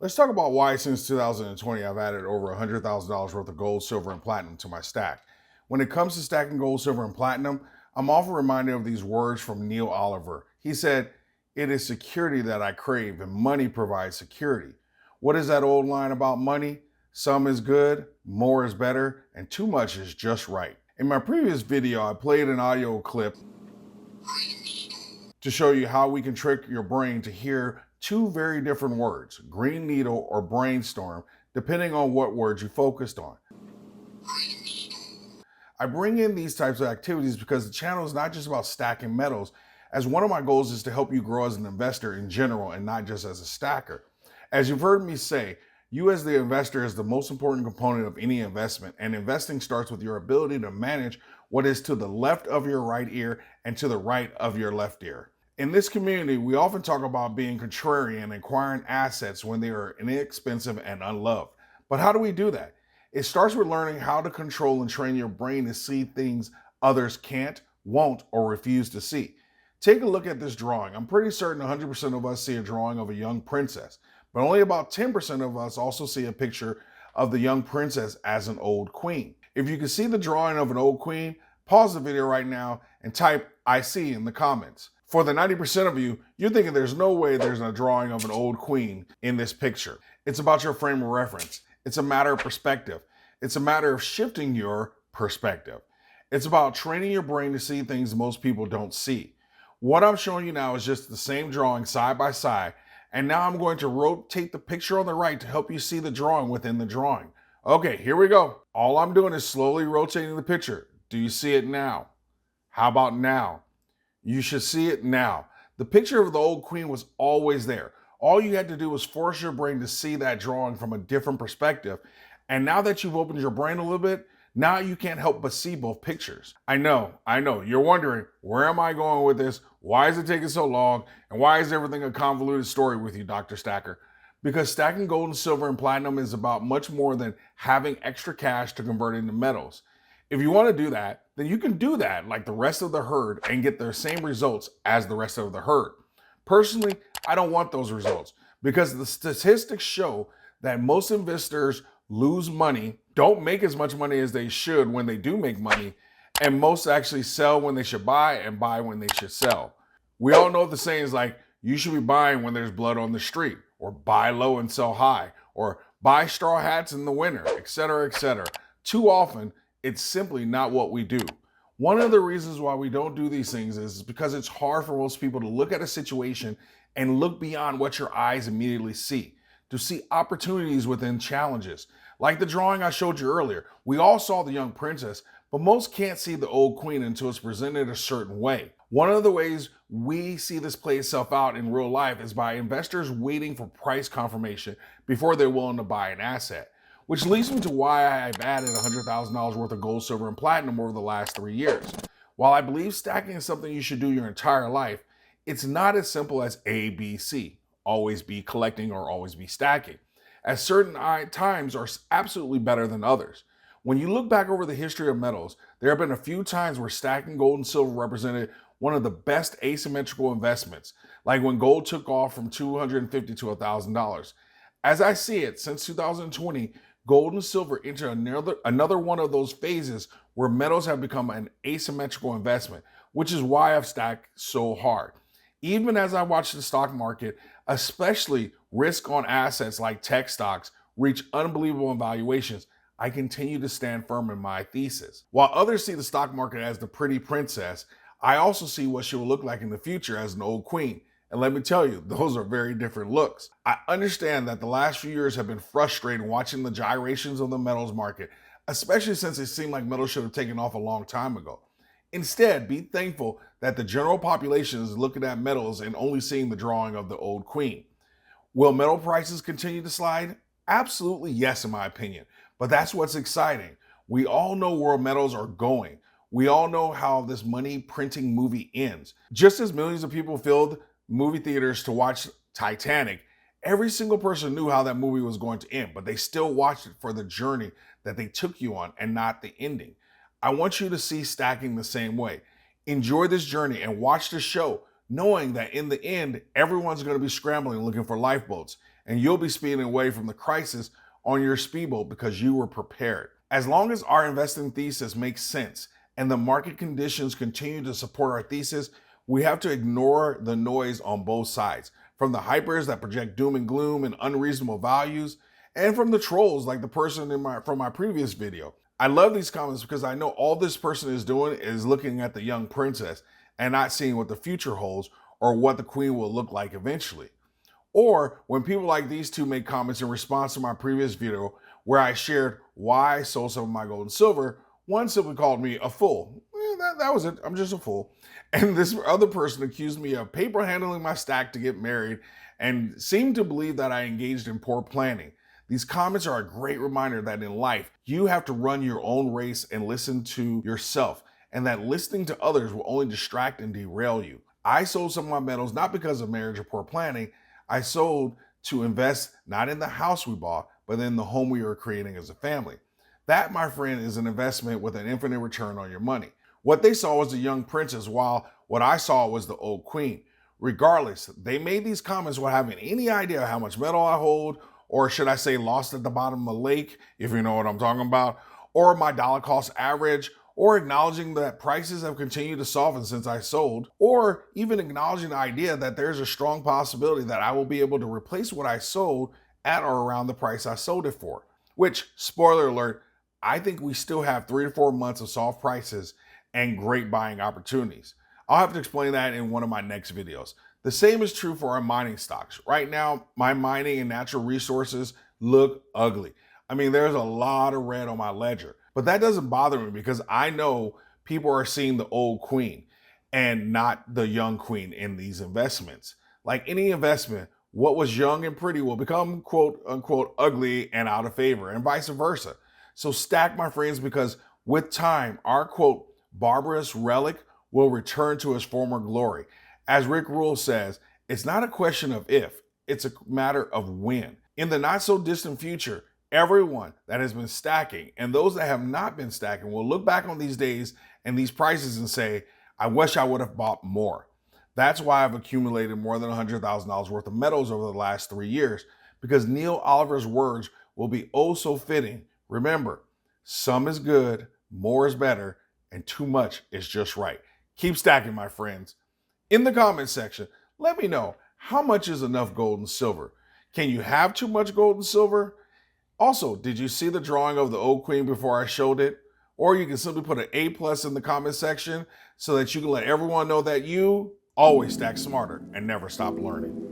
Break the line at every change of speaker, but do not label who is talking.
Let's talk about why since 2020 I've added over $100,000 worth of gold, silver, and platinum to my stack. When it comes to stacking gold, silver, and platinum, I'm often reminded of these words from Neil Oliver. He said, "It is security that I crave, and money provides security." What is that old line about money? Some is good, more is better, and too much is just right. In my previous video, I played an audio clip to show you how we can trick your brain to hear two very different words, green needle or brainstorm, depending on what words you focused on. I bring in these types of activities because the channel is not just about stacking metals, as one of my goals is to help you grow as an investor in general and not just as a stacker. As you've heard me say, you as the investor is the most important component of any investment, and investing starts with your ability to manage what is to the left of your right ear and to the right of your left ear. In this community, we often talk about being contrarian and acquiring assets when they are inexpensive and unloved. But how do we do that? It starts with learning how to control and train your brain to see things others can't, won't, or refuse to see. Take a look at this drawing. I'm pretty certain 100% of us see a drawing of a young princess, but only about 10% of us also see a picture of the young princess as an old queen. If you can see the drawing of an old queen, pause the video right now and type "I see" in the comments. For the 90% of you, you're thinking there's no way there's a drawing of an old queen in this picture. It's about your frame of reference. It's a matter of perspective. It's a matter of shifting your perspective. It's about training your brain to see things most people don't see. What I'm showing you now is just the same drawing side by side, and now I'm going to rotate the picture on the right to help you see the drawing within the drawing. Okay, here we go. All I'm doing is slowly rotating the picture. Do you see it now? How about now? You should see it now. The picture of the old queen was always there. All you had to do was force your brain to see that drawing from a different perspective. And now that you've opened your brain a little bit, now you can't help but see both pictures. I know. You're wondering, where am I going with this? Why is it taking so long? And why is everything a convoluted story with you, Dr. Stacker? Because stacking gold and silver and platinum is about much more than having extra cash to convert into metals. If you want to do that, then you can do that like the rest of the herd and get the same results as the rest of the herd. Personally, I don't want those results because the statistics show that most investors lose money, don't make as much money as they should when they do make money, and most actually sell when they should buy and buy when they should sell. We all know the sayings like, you should be buying when there's blood on the street, or buy low and sell high, or buy straw hats in the winter, etc., etc. Too often, it's simply not what we do. One of the reasons why we don't do these things is because it's hard for most people to look at a situation and look beyond what your eyes immediately see, to see opportunities within challenges. Like the drawing I showed you earlier, we all saw the young princess, but most can't see the old queen until it's presented a certain way. One of the ways we see this play itself out in real life is by investors waiting for price confirmation before they're willing to buy an asset. Which leads me to why I've added $100,000 worth of gold, silver, and platinum over the last 3 years. While I believe stacking is something you should do your entire life, it's not as simple as A, B, C. Always be collecting or always be stacking, as certain times are absolutely better than others. When you look back over the history of metals, there have been a few times where stacking gold and silver represented one of the best asymmetrical investments, like when gold took off from $250 to $1,000. As I see it, since 2020, gold and silver enter another one of those phases where metals have become an asymmetrical investment, which is why I've stacked so hard. Even as I watch the stock market, especially risk on assets like tech stocks, reach unbelievable valuations, I continue to stand firm in my thesis. While others see the stock market as the pretty princess, I also see what she will look like in the future as an old queen. And let me tell you, those are very different looks. I understand that the last few years have been frustrating watching the gyrations of the metals market, especially since it seemed like metals should have taken off a long time ago. Instead, be thankful that the general population is looking at metals and only seeing the drawing of the old queen. Will metal prices continue to slide? Absolutely yes, in my opinion. But that's what's exciting. We all know where metals are going. We all know how this money printing movie ends. Just as millions of people filled movie theaters to watch Titanic, every single person knew how that movie was going to end, but they still watched it for the journey that they took you on and not the ending. I want you to see stacking the same way. Enjoy this journey and watch the show, knowing that in the end, everyone's going to be scrambling looking for lifeboats. and you'll be speeding away from the crisis on your speedboat because you were prepared. As long as our investing thesis makes sense and the market conditions continue to support our thesis, we have to ignore the noise on both sides, from the hypers that project doom and gloom and unreasonable values, and from the trolls like the person from my previous video. I love these comments because I know all this person is doing is looking at the young princess and not seeing what the future holds or what the queen will look like eventually. Or when people like these two make comments in response to my previous video where I shared why I sold some of my gold and silver, one simply called me a fool. That was it. I'm just a fool. And this other person accused me of paper handling my stack to get married and seemed to believe that I engaged in poor planning. These comments are a great reminder that in life, you have to run your own race and listen to yourself, and that listening to others will only distract and derail you. I sold some of my metals not because of marriage or poor planning. I sold to invest not in the house we bought, but in the home we are creating as a family. That, my friend, is an investment with an infinite return on your money. What they saw was the young princess, while what I saw was the old queen. Regardless, they made these comments without having any idea how much metal I hold, or should I say lost at the bottom of the lake, if you know what I'm talking about, or my dollar cost average, or acknowledging that prices have continued to soften since I sold, or even acknowledging the idea that there's a strong possibility that I will be able to replace what I sold at or around the price I sold it for. Which, spoiler alert, I think we still have 3 to 4 months of soft prices and great buying opportunities. I'll have to explain that in one of my next videos. The same is true for our mining stocks. Right now, my mining and natural resources look ugly. I mean, there's a lot of red on my ledger, but that doesn't bother me because I know people are seeing the old queen and not the young queen in these investments. Like any investment, what was young and pretty will become quote unquote ugly and out of favor, and vice versa. So stack, my friends, because with time, our quote barbarous relic will return to its former glory. As Rick Rule says, it's not a question of if, it's a matter of when. In the not so distant future, everyone that has been stacking and those that have not been stacking will look back on these days and these prices and say, I wish I would have bought more. That's why I've accumulated more than $100,000 worth of metals over the last 3 years, because Neil Oliver's words will be oh so fitting. Remember, some is good, more is better, and too much is just right. Keep stacking, my friends. In the comments section, let me know, how much is enough gold and silver? Can you have too much gold and silver? Also, did you see the drawing of the old queen before I showed it? Or you can simply put an A+ in the comment section so that you can let everyone know that you always stack smarter and never stop learning.